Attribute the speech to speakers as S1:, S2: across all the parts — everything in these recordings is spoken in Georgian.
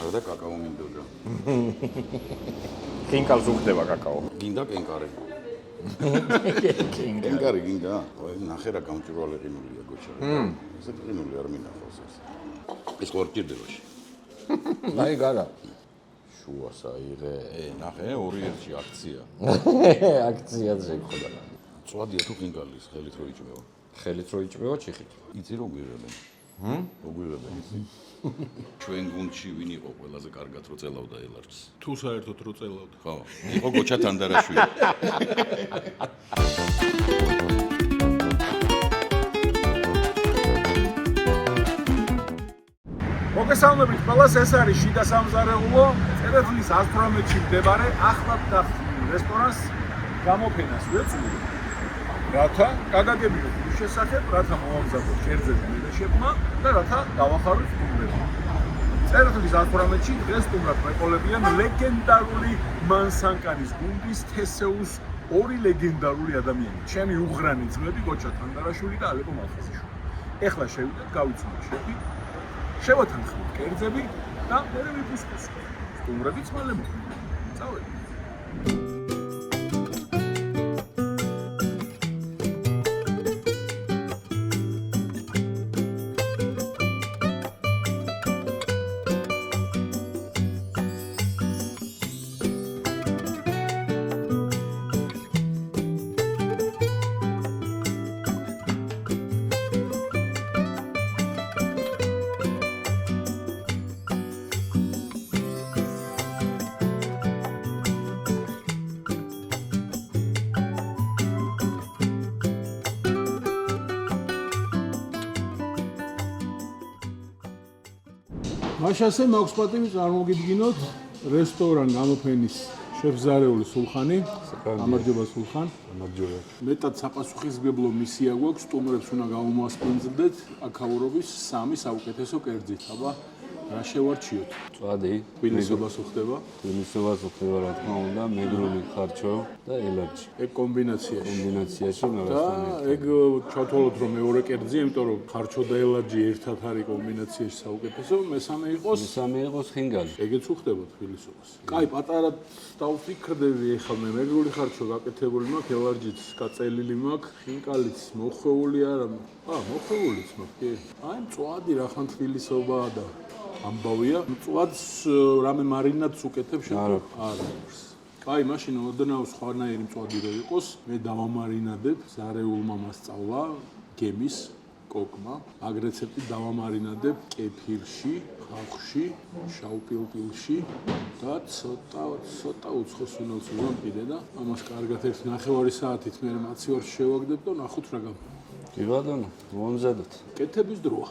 S1: არა და კაკაო მინდოდა.
S2: ხინკალს უხდება კაკაო.
S1: გინდა კენკარი. კენკარი გინდა. ნახე რა გამჭვირვალე ყინულია გოჩა. ესე ყინული არ მინახავს ეს. ეს ხო რჭირდებაში.
S2: აი გარა. შუას აიღე.
S1: ნახე 2-1-ში აქცია.
S2: აქციაც შეგხვდა.
S1: წვადია თუ კენკალის ხელით რო იჭმევა.
S2: ხელით რო იჭმევა ჩიხით.
S1: იცი რო გვირებენ. მოგვირებენ იცი. ჩვენ გუნდში ვინ იყო ყველაზე კარგად რო წელავდა ელარჯს?
S3: თუ საერთოდ რო წელავდა.
S1: ხო, იყო გოჩა თანდარაშვილი.
S3: მოგესალმებით ყველას, ეს არის შიდა სამზარეულო, წერეთლის 118-ში მდებარე ახლად გახსნილ რესტორანს გამოფენას ვეწვი. რათა გადაგებინოთ ის შესახებ, რათა მოვამზადოთ კერძები მედეშებმა და რათა გავახაროთ სტუმრები. წერეთლის 118-ში დღეს სტუმრად მეყოლებიან ლეგენდარული მანსანკანის გუნდის თესეუს ორი ლეგენდარული ადამიანი. ჩემი უღრანი ძმები გოჩა თანდარაშვილი და ალეკო მალხაზიშვილი. ეხლა შევიდეთ, გავიცნობთ შეფი. შევათანხმოთ კერძები და მერე ვიფუსკოს. სტუმრებიც მალე მოხვდება. წავედით. მაშასე მაქვს პატივი წარმოგიდგინოთ რესტორან გამოფენის შეფზარეული სულხანი. გამარჯობა სულხან.
S2: გამარჯობა.
S3: მეტად საპასუხისმგებლო მისია გვაქვს, სტუმრებს უნდა გავუმასპინძლდეთ აქაურობის 3 საუკეთესო კერძით. აბა რა შევარჩიოთ?
S2: წვადი,
S3: თბილისობას უხდება.
S2: თბილისობას უხდება რა თქმა უნდა, მეგრული ხარჩო და ელარჯი.
S3: ეგ კომბინაციაში.
S2: კომბინაციაში
S3: და
S2: მაგასთან
S3: ეგ ჩავთვალოთ რომ მეორე კერძია, იმიტომ რომ ხარჩო და ელარჯი ერთად არის კომბინაციაში საუკეთესო, მესამე იყოს
S2: მესამე იყოს ხინგალი.
S3: ეგეც უხდება თბილისობას. კაი, პატარა დავფიქრდები ეხლა მე მეგრული ხარჩო გაკეთებული მაქვს, ელარჯიც გაწელილი მაქვს, ხინკალიც მოხვეული არა. მოხვეულიც მაქვს, კი. აი, მწვადი რახან თბილისობაა და ამბავია. მწვადს რამე მარინადს უკეთებ შეგო? არა. კაი, მაშინ ოდნავ სხვანაირი მწვადი რო იყოს, მე დავამარინადებ, ზარეულმა მასწავლა გემის კოკმა. აგ რეცეპტი დავამარინადებ კეფირში, ხავხში, შავ პილპილში და ცოტა უცხოს უნელს ვამყიდე და ამას კარგად 1.5 საათით მე მაცივარში შევაგდებ და ნახოთ რა გამ.
S2: კი ბატონო, მომზადოთ.
S3: კეთების დროა.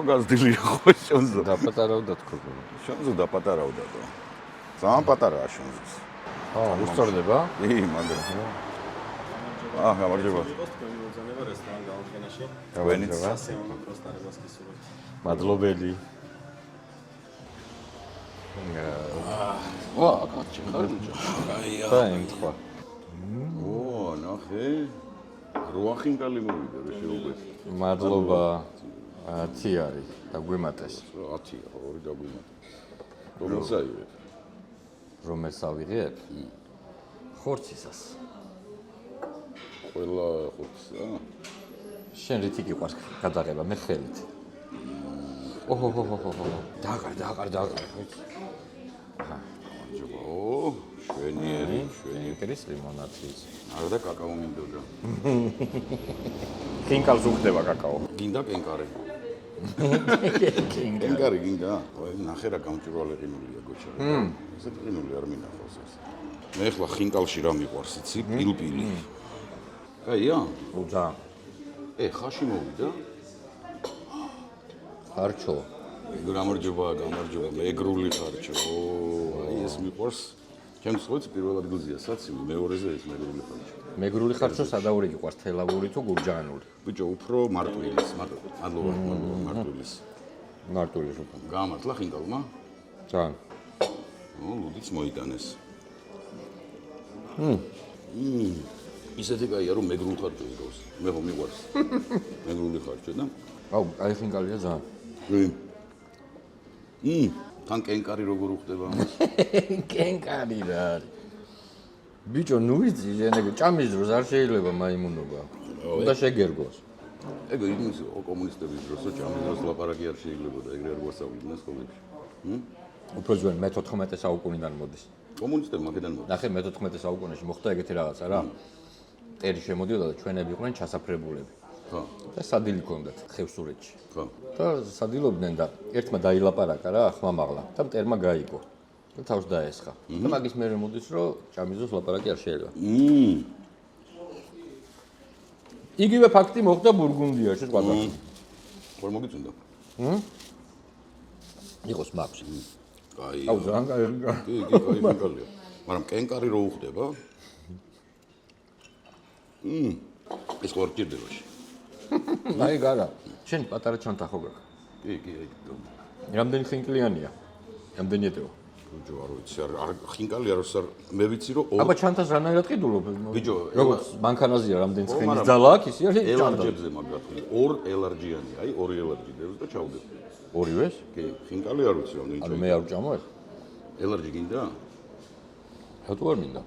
S3: გაზდილია ხო შონზო
S2: დაპატარავდა თქო.
S3: შონზო დაპატარავდა და ძალიან პატარაა შონზოს.
S2: უსწორდება?
S3: კი, მაგრამ. გამარჯობა.
S2: მადლობელი. კაცი ხარჯა. დაემთხვა.
S3: ნახე. როახინკალი მოვიდა რა შეუგეთ.
S2: მადლობა. 10 არის და გვემატეს.
S3: 10 ორი დაგვიმატეს. რომელს აიღებ?
S2: რომელს ავიღებ? ხორცისას.
S1: ყველა ხუთსა.
S4: შენ რითი გიყვარს გადაღება მე ხელით. ოჰოჰოჰოჰო. დააყარ.
S1: ო, შვენიერი.
S4: კენკარის ლიმონადის.
S1: არა და კაკაო მინდოდა.
S4: კენკარს უხდება კაკაო.
S1: გინდა კენკარი.
S4: კენკარი.
S1: კენკარი გინდა? ой, ნახე რა გამჭვირვალე ყინულია გოჩა. ესე ყინული არ მინახავს ეს. მე ახლა ხინკალში რა მიყვარს იცი? პილპილი. აია?
S4: უძა.
S1: ხაში მოვიდა?
S4: ხარჩო.
S1: გამარჯობა, მეგრული ხარჩო. აი ეს მიყვარს. ჩემს ხოც პირველ ადგილზეა საცივი, მეორეზე ეს მეგრული ხარჩო.
S4: მეგრული ხარჩო სადაური გიყვარს, თელავური თუ გურჯაანური?
S1: ბიჭო, უფრო მარტვილის, მადლობა, მარტვილის.
S4: მარტვილის უფრო.
S1: გამართლა ხინკალმა?
S4: ძალიან.
S1: ლუდიც მოიტანეს. ისეთი კაია რომ მეგრული ხარჩო იგავს. მე ხო მიყვარს. მეგრული ხარჩო და
S4: აუ, აი ხინკალია ძალიან.
S1: თან კენკარი როგორ უხდება ამას?
S4: კენკარი რა არის? ბიჭო, ნუ ვიცი, შენეგო ჭამის დროს არ შეიძლება მაიმუნობა. უნდა შეგერგოს.
S1: ეგ იმის კომუნისტების დროსო ჭამის დროს ლაპარაკი არ შეიძლებოდა, ეგრე არ გვასწავლიდნენ სკოლებში.
S4: უფრო ძველ მე-14 საუკუნიდან მოდის.
S1: კომუნისტებმა აქედან მოდის.
S4: ნახე მე-14 საუკუნეში მოხდა ეგეთი რაღაცა რა. ტერი შემოდიოდა და ჩვენები იყვნენ ჩასაფრებულები.
S1: ხო.
S4: და სადილი ჰქონდათ ხევსურეთში.
S1: ხო.
S4: და სადილობდნენ და ერთმა დაილაპარაკა რა, ხმამაღლა და მტერმა გაიგო. და თავს დაესხა. და მაგის მერე მოდის რომ ჭამის დროს ლაპარაკი არ შეიძლება. იგივე ფაქტი მოხდა ბურგუნდიაში სხვადასხვა.
S1: ხომ მოგიწონდა?
S4: იყოს მაქვს.
S1: კაი.
S4: აუ ძალიან კაი.
S1: კი, კაი ხინკალია. მაგრამ კენკარი რო უხდება? ეს ხო არ გჭირდებაში.
S4: აი გარა. შენ პატარა ჩანთა ხო გაქვს?
S1: კი, აი.
S4: რამდენი ხინკლიანია? რამდენი ეტევა?
S1: ბიჭო, არ ვიცი, არ ხინკალი არ ვსარ, მე ვიცი რომ
S4: აბა ჩანთას რანაირად ყიდულობ?
S1: ბიჭო,
S4: როგორც მანქანაზეა რამდენი ცხენის ძალა აქვს, ისე არის ჩანთა.
S1: ელარჯებზე მაგათი, ორ ელარჯიანი, აი, ორი ელარჯი დევს და ჩავდებ.
S4: ორივეს?
S1: კი, ხინკალი არ ვიცი რამდენი
S4: ანუ მე არ ვჭამო ეს?
S1: ელარჯი გინდა?
S4: რატო არ მინდა?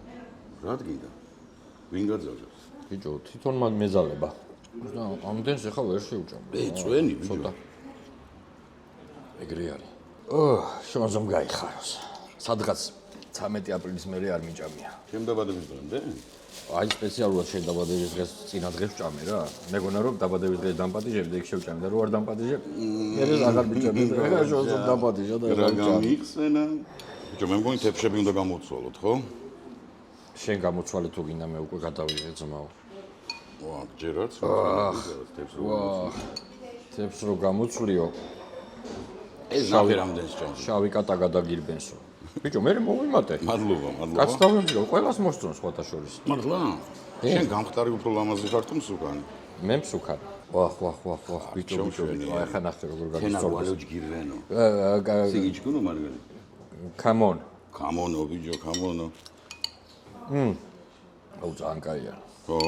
S1: რა გინდა? ვინ გაძალებს?
S4: ბიჭო, თვითონ მეძალება. და ამდენს ახლა ვერ შევჭამ.
S1: წვენი, ბიჭო.
S4: ცოტა. ეგრე არის. შემოძომ გაიხაროს. სადღაც 13 აპრილის მერე არ მიჭამია.
S1: ჩემ დაბადების დღემდე?
S4: აი სპეციალურად შენ დაბადების დღეს წინა დღეს ვჭამე რა. მეგონა რომ დაბადების დღეს დამპატიჟებდი, ეგ შევჭამე და რო არ დამპატიჟებ, მე აღარ მიჭამე. რა შევძობ დამპატიჟა და
S1: რა გამიხსენა? ბიჭო, მე მგონი თეფშები უნდა გამოვცვალოთ, ხო?
S4: შენ გამოცვალე თუ გინდა მე უკვე გადავიღე ძმაო.
S1: ვა, ჯერაც თეფს რო.
S4: ვა, თეფს რო გამოცვლიო.
S1: ეს ნახე რამდენს ჭამს.
S4: შავი კატა გადაგირბენსო. ბიჭო, მე მოვიმატე.
S1: მადლობა.
S4: კაც დავემძრო, ყველას მოსწონს სხვათა შორის.
S1: მართლა? შენ გამხდარი უფრო ლამაზი ხარ თუ მსუქანი?
S4: მე მსუქარი. ვახ, ბიჭო, აი ხა ნახე როგორ
S1: თენა
S4: გაგიწოვდა.
S1: ვალოჯ გირენო. სიგიჩკუნო მარგალი.
S4: Come on.
S1: კამონო, ბიჭო, კამონო.
S4: აუ ძალიან კაია.
S1: ხო?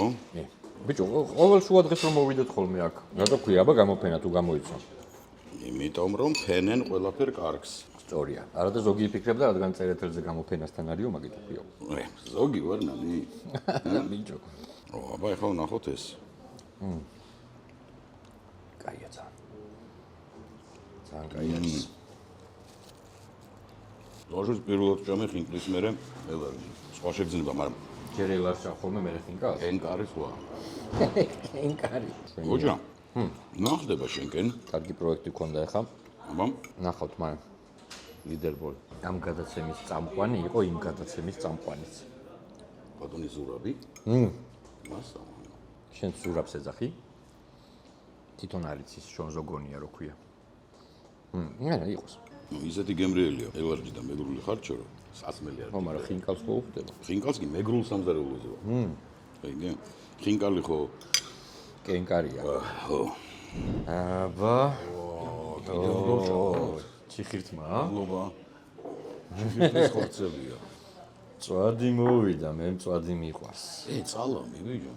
S4: ბიჭო, ყოველ შუა დღეს რომ მოვიდეთ ხოლმე აქ. რატო ქვია, აბა გამოფენა თუ გამოიწვა?
S1: იმიტომ რომ ფენენ ყველაფერ კარგს.
S4: სწორია. არა და ზოგი იფიქრებდა, რადგან წერეთელზე გამოფენასთან არისო, მაგით ქვიო.
S1: ზოგი ვარ ნანი.
S4: ბიჭო.
S1: აბა ეხლა ვნახოთ ეს.
S4: კაია ძალიან. ძალიან კაია არის.
S1: ლოჟოს პირველად ჭამე ხინკლის მერე ელარჯი. სხვა შეგძნება, მაგრამ
S4: ჯერ ელარჯა ხოლმე მე ხინკა.
S1: კენკარი სხვა.
S4: კენკარი.
S1: ოჯა. ნახდება შენკენ.
S4: კარგი პროექტი გქონდა ახლა.
S1: აბა.
S4: ნახავთ მაგრამ ლიდერბოლი. ამ გადაცემის წამყვანი იყო იმ გადაცემის წამყვანიც.
S1: ბატონი ზურაბი. მასა.
S4: შენ ზურაბს ეძახი? თვითონ არის ის შონ ზოგონია რო ქვია. არა იყოს.
S1: ისეთი გემრიელია ელარჯი და მეგრული ხარჩო რომ სასმელი არის.
S4: ხო, მაგრამ ხინკალს ხო უხდება?
S1: ხინკალს კი მეგრულ სამზარეულოზე ვარ. აიგე. ხინკალი ხო
S4: კენკარია.
S1: ხო.
S4: აბა. ჩიხირთმა?
S1: ლობა. ეს ხორცებია.
S4: წვადი მოვიდა, მე მწვადი მიყვარს.
S1: წალამი ბიჭო.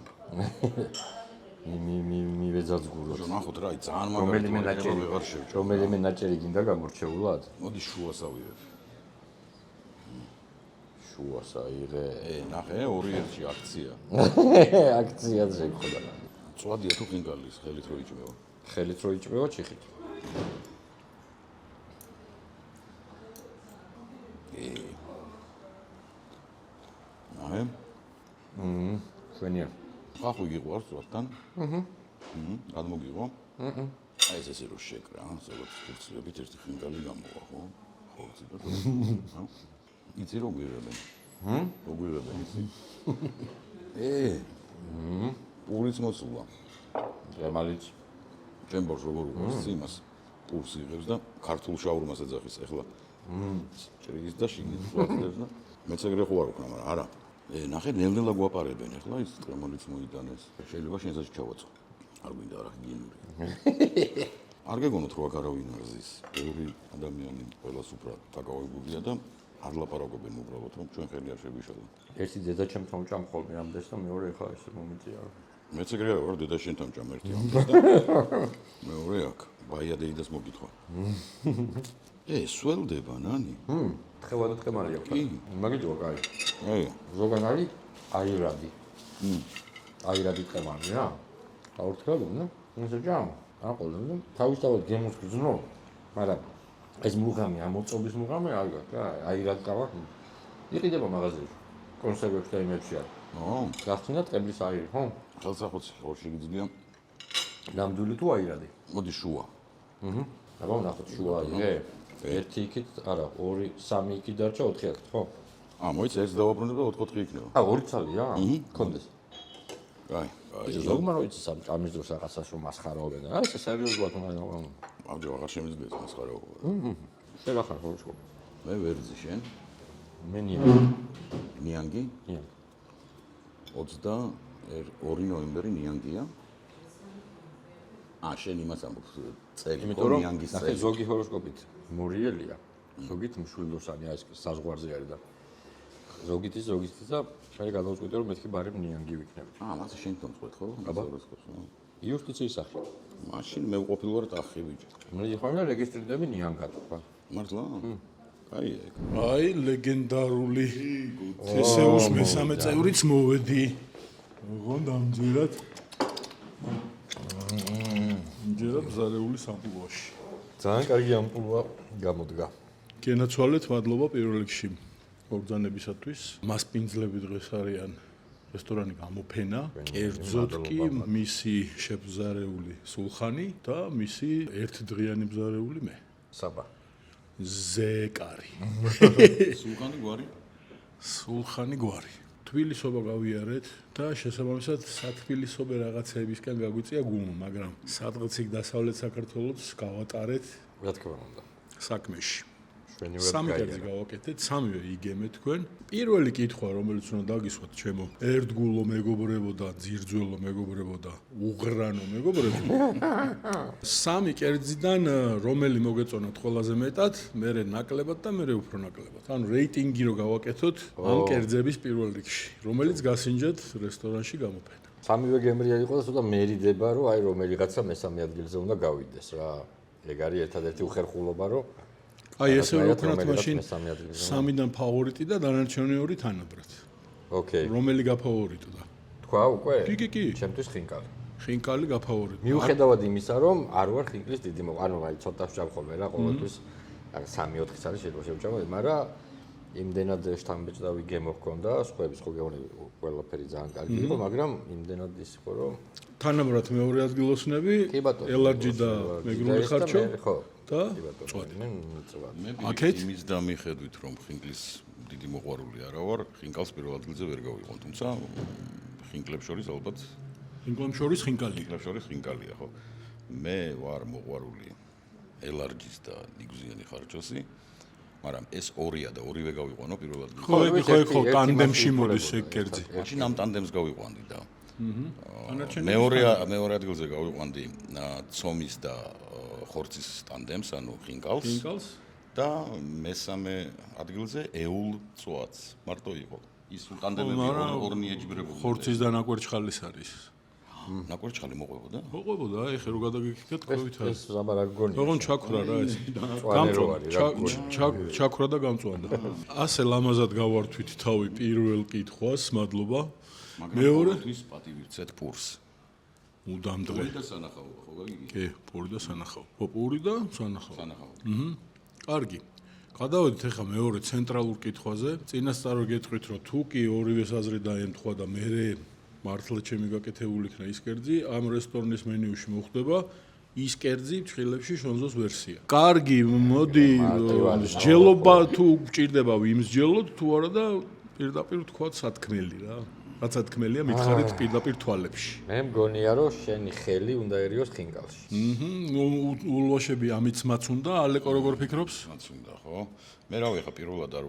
S4: მივეძალძგურო.
S1: ნახოთ რა, ძალიან მაგარი
S4: რომელიმე
S1: ვეღარ შევჭამ.
S4: რომელიმე ნაჭერი გინდა გამორჩეულად?
S1: მოდი შუას ავიღებ.
S4: შუას აიღე.
S1: ნახე, 2-1-ში აქცია.
S4: აქციაც შეგხვდა.
S1: წვადია თუ ხინკალის ხელით რო იჭმევა.
S4: ხელით რო იჭმევა ჩიხით.
S1: ნახე.
S4: შვენია.
S1: ხახუ გიყვარს წვასთან? გადმოგიღო? აი ეს რო შეკრა, ზოგადად ფურცლებით ერთი ხინკალი გამოვა, ხო? ხორცი და ხო? იცი რო გვირებენ? რო გვირებენ იცი? პურიც მოსულა.
S4: გემალიც.
S1: ჩემ ბორს როგორ უყურს იმას? პურს იღებს და ქართულ შაურმას ეძახის ახლა. ჭრის და შიგნით ვაწევს და მეც ეგრე ხوار ვქნა, მაგრამ არა. ნახე, ნელ-ნელა გვაპარებენ ახლა ის ტრემოლიც მოიტანეს. შეიძლება შენსაც ჩავაწყო. არ გვინდა რა გინური. არ გეგონოთ რო აღარავინ არზის. ბევრი ადამიანი ყველას უბრალოდ დაგავებულია და არ ლაპარაკობენ უბრალოდ რომ ჩვენ ხელი არ შეგვიშალა.
S4: ერთი დედა ჩემთან ჭამ ხოლმე ამდენს და მეორე ხა ესე მომიწია.
S1: მეც ეგრე ვარ, დედა შენთან ჭამ ერთი ამდენს და მეორე აქ ბაია დეიდას მოგითხვა. სველდება ნანი?
S4: თხევადა თხემალია ხო? მაგიჯო კაი. ზოგან არის აირადი. აირადი თხემალი რა. აურთხევნა? ესე ჭამ. აყოლებ და თავისთავად გემოს გძნო. მაგრამ ეს მუღამი ამოწობის მუღამი აირად ყავა. იყიდება მაღაზიაში. კონსერვებში და იმებში არის. გახსნა ტყებლის აირი, ხო?
S1: ხელსახოცი ხორში გიძლია.
S4: ნამდვილი თუ აირადი?
S1: მოდი შუა.
S4: აბა ნახოთ შუა აირე. ერთი იქით, არა, 2, 3 იქით დარჩა 4 აქეთ, ხო?
S1: მოიცა ეს დავაბრუნებ და 4-4 იქნება.
S4: 2 ცალია? კონდეს.
S1: კაი.
S4: ზოგმარო იცი სამ ჭამის დროს რაღაცას რომ მასხარაობენ. აი ეს სერიოზულად მაგრამ
S1: ამჯერ აღარ შემიძლია მასხარაობა.
S4: შევახარ ხო შო.
S1: მე ვერძი შენ.
S4: მე ნიანგი.
S1: ნიანგი?
S4: ნიანგი.
S1: 22 ნოემბერი ნიანგია. შენ იმას ამბობ წელი
S4: იმიტომ რომ
S1: ნიანგის
S4: ნახე ზოგი ჰოროსკოპით მორიელია. ზოგით მშვილდოსანი აი ეს საზღვარზე არის და ზოგით და მე გადავწყვიტე რომ მეთქი ბარემ ნიანგი ვიქნები.
S1: მაშინ შენ თომწყვეთ ხო? ჰოროსკოპს.
S4: იუსტიციის სახე.
S1: მაშინ მე უყოფილ ვარ ტახი ბიჭი.
S4: მე ხომ რეგისტრირდები ნიანგად ხო?
S1: მართლა? აი ეგ.
S3: აი ლეგენდარული თესეუს მესამე წევრიც მოვედი. ოღონდ ამჯერად ბზარეული სამპულოში.
S4: ძალიან კარგი ამპულვა გამოდგა.
S3: გენაცვალეთ მადლობა პირველ რიგში მოგზანებისათვის. მასპინძლები დღეს არიან რესტორანი გამოფენა, კერძოდ კი მისი შეფზარეული სულხანი და მისი ერთდღიანი ბზარეული მე.
S4: საბა.
S3: ზეკარი. სულხანი გვარი. თბილისობა გავიარეთ და შესაბამისად სათბილისობე რაღაცეებისკენ გაგვიწია გულმა, მაგრამ სადღაც იქ დასავლეთ საქართველოს გავატარეთ
S4: რა თქმა უნდა.
S3: საქმეში.
S4: შვენივრად
S3: სამი კერძი გავაკეთეთ, სამივე იგემეთ თქვენ. პირველი კითხვა, რომელიც უნდა დაგისვათ ჩემო, ერთგულო მეგობრებო და ძირძველო მეგობრებო და უღრანო მეგობრებო. სამი კერძიდან რომელი მოგეწონათ ყველაზე მეტად, მერე ნაკლებად და მერე უფრო ნაკლებად. ანუ რეიტინგი რო გავაკეთოთ ამ კერძების პირველ რიგში, რომელიც გასინჯათ რესტორანში გამოფენა.
S4: სამივე გემრია იყო და ცოტა მერიდება რომ აი რომელიღაცა მესამე ადგილზე უნდა გავიდეს რა. ეგ არის ერთადერთი უხერხულობა რომ
S3: აი ესე ვქნათ მაშინ სამიდან ფავორიტი და დანარჩენი ორი თანაბრად.
S4: ოკეი.
S3: რომელი გაფავორიტდა?
S4: თქვა უკვე?
S3: კი.
S4: ჩემთვის ხინკალი.
S3: ხინკალი გაფავორიტდა.
S4: მიუხედავად იმისა, რომ არ ვარ ხინკლის დიდი ანუ აი ცოტა ვჭამ ხოლმე რა ყოველთვის 3-4-ს არის შეიძლება შევჭამო, მაგრამ იმდენად შთამბეჭდავი გემო ჰქონდა, სხვების ხო გეონი ყველაფერი ძალიან კარგი იყო, მაგრამ იმდენად ის იყო რომ
S3: თანაბრად მეორე ადგილოსნები ელარჯი და მეგრული ხარჩო და წვადი.
S1: მე აქეთ იმის და მიხედვით რომ ხინკლის დიდი მოყვარული არა ვარ, ხინკალს პირველ ადგილზე ვერ გავიყვან, თუმცა ხინკლებს შორის ალბათ
S3: ხინკლებს შორის
S1: ხინკალია, ხო? მე ვარ მოყვარული ელარჯის და ნიგზიანი ხარჩოსი, მაგრამ ეს ორია და ორივე გავიყვანო პირველ ადგილზე.
S3: ხო, ტანდემში მოდის ეგ კერძი.
S1: მაშინ ამ ტანდემს გავიყვანდი და მეორე ადგილზე გავიყვანდი ცომის და ხორცის ტანდემს, ანუ ხინკალს და მესამე ადგილზე ეულ წვაც. მარტო იყო. ის ტანდემები ორნი ეჯიბრებული.
S3: ხორცის და ნაკვერჩხალის არის.
S1: ნაკვერჩხალი მოყვებოდა?
S3: მოყვებოდა, აი ხე რო გადაგიქიქეთ ყვევით არის.
S4: ეს ზაბა რა გონია?
S3: ოღონ ჩაქრა რა ეს.
S4: გამწვანდა.
S3: ჩაქრა და გამწვანდა. ასე ლამაზად გავართვით თავი პირველ კითხვას, მადლობა. მეორე
S1: თვის პატივირცეთ პურს.
S3: მუდამ დღე.
S1: და სანახაობა ხო გაგიგე?
S3: კი, პური და სანახაობა. პური და სანახაობა.
S1: სანახაობა.
S3: კარგი. გადავედით ახლა მეორე ცენტრალურ კითხვაზე. წინასწარ გეტყვით, რომ თუ კი ორივეს აზრი დაემთხვა და მე მართლა ჩემი გაკეთებული იქნა ის კერძი, ამ რესტორნის მენიუში მოხვდება ის კერძი ფრჩხილებში შონზოს ვერსია. კარგი, მოდი, მსჯელობა თუ გჭირდება ვიმსჯელოთ, თუ არა და პირდაპირ თქვა სათქმელი რა. რაც სათქმელია მითხარით პირდაპირ თვალებში.
S4: მე მგონია რომ შენი ხელი უნდაერიოს ხინკალში.
S3: ულვაშები ამიც მაც უნდა, ალეკო როგორ ფიქრობს?
S1: მაც უნდა, ხო? მე რავი, ხა პირველად არ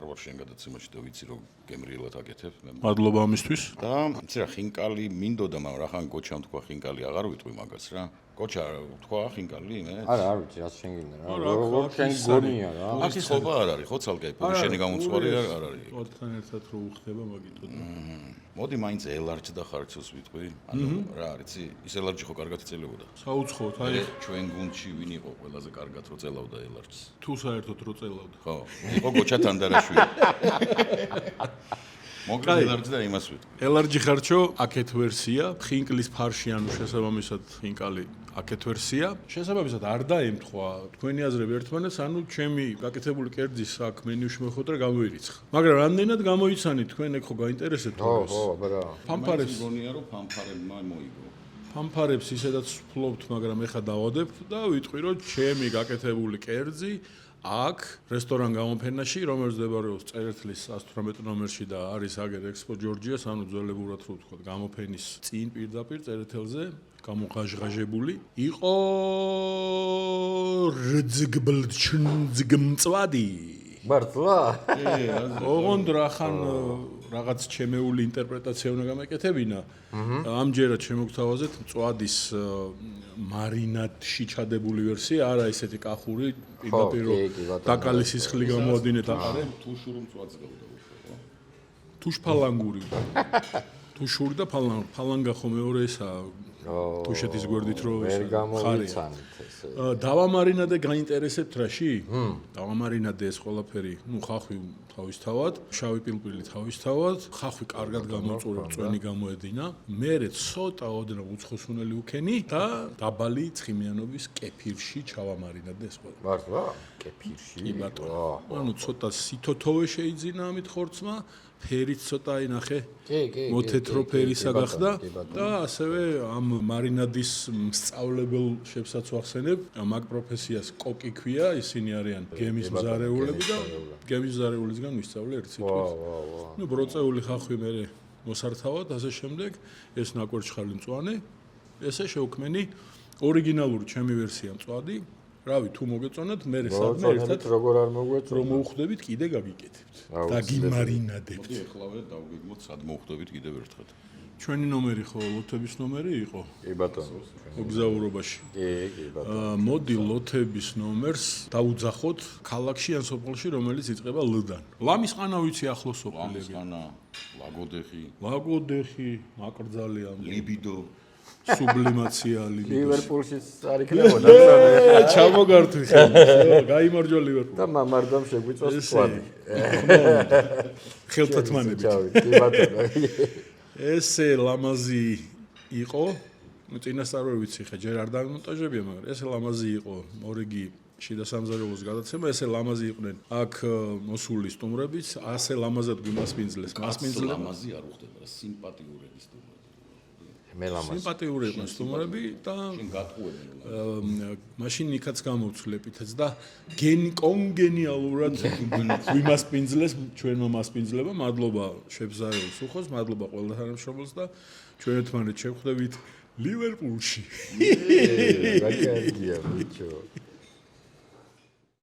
S1: ვარ შენ გადაცემაში და ვიცი რომ გემრიელად აკეთებ.
S3: მადლობა ამისთვის.
S1: და იცი რა, ხინკალი მინდოდა, მაგრამ რახან გოჩამ თქვა ხინკალი აღარ ვიტყვი მაგას რა. გოჩა თქვა ხინკალი მე?
S4: არა, არ ვიცი, რაც შენ გინდა რა. როგორ შენ გონია რა.
S1: აქ ის ხობა არ არის, ხო ცალკე პური შენი გამოწვარი არ არის.
S3: ოთხთან ერთად რო უხდება მაგითო.
S1: მოდი მაინც ელარჯ და ხარცოს ვიტყვი. ანუ რა არიცი, ის ელარჯი ხო კარგად წელეოდა.
S3: საუცხოოდ, აი
S1: ჩვენ გუნდში ვინ იყო ყველაზე კარგად რო წელავდა ელარჯს?
S3: თუ საერთოდ რო წელავდა.
S1: ხო, იყო გოჩა თანდარაშვილი. მოგდა ელარჯი და იმას ვიტყვი.
S3: ელარჯი ხარჩო აქეთ ვერსია, ხინკლის ფარში ანუ შესაბამისად ხინკალი აქეთ ვერსია. შესაბამისად არ დაემთხვა თქვენი აზრები ერთმანეთს, ანუ ჩემი გაკეთებული კერძის აქ მენიუში მოხვდა და გამოირიცხა. მაგრამ რამდენად გამოიცანით თქვენ ეგ ხო გაინტერესებთ?
S4: ხო, აბა.
S3: ფამფარებს
S1: გონია რომ ფამფარებმა მოიგო.
S3: ფამფარებს ისედაც ვფლობთ, მაგრამ ეხა დავადებთ და ვიტყვი რომ ჩემი გაკეთებული კერძი აქ რესტორან გამოფენაში, რომელიც მდებარეობს წერეთლის 118 ნომერში და არის აგერ ექსპო ჯორჯიას, ანუ ძველებურად რო ვთქვა, გამოფენის წინ პირდაპირ წერეთელზე გამოღაჟღაჟებული იყო რძგბლჩნძგმწვადი.
S4: მართლა?
S3: ოღონდ რახან რაღაც ჩემეული ინტერპრეტაცია უნდა გამეკეთებინა. ამჯერად შემოგთავაზეთ მწვადის მარინადში ჩადებული ვერსია, არა ესეთი კახური, პირდაპირ დაკალის სისხლი გამოადინეთ აყარე.
S1: თუშური მწვადს გავდავო, ხო?
S3: თუშფალანგური. თუშური და ფალანგა ხო მეორე ესაა. თუშეთის გვერდით რო
S4: ვერ გამოიცანით ესე.
S3: დავამარინადე გაინტერესებთ რაში? დავამარინადე ეს ყველაფერი, ხახვი თავისთავად, შავი პილპილი თავისთავად, ხახვი კარგად გამოწურებ, წვენი გამოედინა, მერე ცოტა ოდნავ უცხოსუნელი უქენი და დაბალი ცხიმიანობის კეფირში ჩავამარინადე ეს ყველა.
S4: მართლა? კეფირში?
S3: კი ბატონო. ანუ ცოტა სითოთოვე შეიძინა ამით ხორცმა, ფერიც ცოტა ინახე.
S4: კი.
S3: მოთეთრო ფერისა გახდა და ასევე ამ მარინადის მსწავლებელ შევსაც ვახსენებ, მაგ პროფესიას კოკი ქვია, ისინი არიან გემის მზარეულები და გემის მზარეულისგან ვისწავლე ერთ სიტყვას. ნუ ბროწეული ხახვი მე მოსართავად, ასე შემდეგ, ეს ნაკვერჩხალი მწვანე, ესე შევქმენი ორიგინალური ჩემი ვერსია მწვადი. რავი, თუ მოგეწონათ, მე სადმე ერთად
S4: როგორ არ მოგვეწონა?
S3: რომ მოუხდებით, კიდე გაგიკეთებთ. დაგიმარინადებთ.
S1: მოდი ეხლავე დავგეგმოთ სად მოხდებით კიდევ ერთხელ.
S3: ჩვენი ნომერი ხო ლოთების ნომერი იყო?
S4: კი ბატონო.
S3: მოგზაურობაში.
S4: კი ბატონო.
S3: მოდი ლოთების ნომერს დავუძახოთ ქალაქში ან სოფელში, რომელიც იწყება ლ-დან. ლამის ყანა ვიცი ახლოს სოფელი.
S1: ლამისყანა, ლაგოდეხი,
S3: ლაგოდეხი, მაკრძალია,
S1: ლიბიდო.
S3: სუბლიმაცია,
S4: ლივერპულშიც არ იქნებოდა.
S3: ჩამოგართვი ხელს. გაიმარჯვა ლივერპული.
S4: და მამარდამ შეგვიწვას სკვადი.
S3: ხელთათმანებით.
S4: კი ბატონო.
S3: ესე ლამაზი იყო. წინასწარ ვერ ვიცი ხა ჯერ არ დამონტაჟებია, მაგრამ ესე ლამაზი იყო მორიგი შიდა სამზარეულოს გადაცემა, ესე ლამაზი იყვნენ აქ მოსული სტუმრებიც, ასე ლამაზად გვიმასპინძლეს. მასპინძლება
S1: ლამაზი არ უხდება, სიმპათიურები სტუმრები.
S4: მე ლამაზი.
S3: სიმპათიური იყვნენ სტუმრები და
S1: შენ გატყუებენ.
S3: მაშინ იქაც გამოვცვლებითაც და კონგენიალურად გვიმასპინძლეს ჩვენმა მასპინძლებმა. მადლობა შეფ ზარეულს უხოს, მადლობა ყველა თანამშრომელს და ჩვენ ერთმანეთს შევხვდებით ლივერპულში.
S4: რა კარგია ბიჭო.